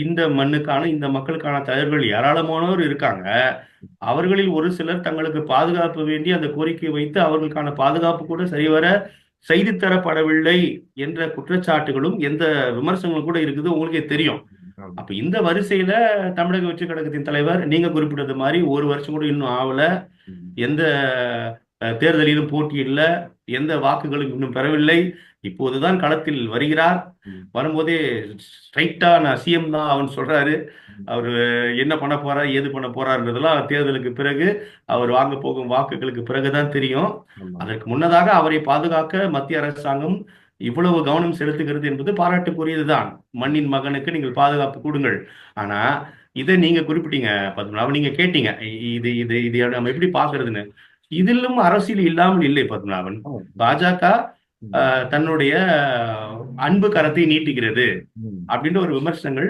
இந்த மண்ணுக்கான இந்த மக்களுக்கான தலைவர்கள் ஏராளமானோர் இருக்காங்க. அவர்களில் ஒரு சிலர் தங்களுக்கு பாதுகாப்பு வேண்டி அந்த கோரிக்கை வைத்து அவர்களுக்கான பாதுகாப்பு கூட சரிவர செய்து தரப்படவில்லை என்ற குற்றச்சாட்டுகளும் எந்த விமர்சனங்களும் கூட இருக்குது, உங்களுக்கே தெரியும். ஆமா. அப்ப இந்த வரிசையில தமிழக வெற்றி கழகத்தின் தலைவர் நீங்க குறிப்பிட்டது மாதிரி ஒரு வருஷம் கூட இன்னும் ஆகல. ம். எந்த தேர்தலிலும் போட்டியிடல, எந்த வாக்குகளும் இன்னும் பெறவில்லை. இப்போதுதான் களத்தில் வருகிறார். ம். வரும்போதே ஸ்ட்ரைட்டா நான் சிஎம் தான் அவன் சொல்றாரு. ம். அவரு என்ன பண்ண போறார், ஏது பண்ண போறாருன்றதெல்லாம் தேர்தலுக்கு பிறகு, அவர் வாங்க போகும் வாக்குகளுக்கு பிறகுதான் தெரியும். ஆமா. அதற்கு முன்னதாக அவரை பாதுகாக்க மத்திய அரசாங்கம் இவ்வளவு கவனம் செலுத்துகிறது என்பது பாராட்டுக்குரியதுதான். மண்ணின் மகனுக்கு நீங்கள் பாதுகாப்பு கொடுங்கள். ஆனா இதை நீங்க குறிப்பிட்டீங்க பத்மநாபன், நீங்க கேட்டீங்க இது இது இது நம்ம எப்படி பாக்குறதுன்னு. இதிலும் அரசியல் இல்லாமல் இல்லை பத்மநாபன். ஆமா. பாஜக ம். தன்னுடைய அன்பு கரத்தை நீட்டுகிறது ம். அப்படின்ற ஒரு விமர்சனங்கள்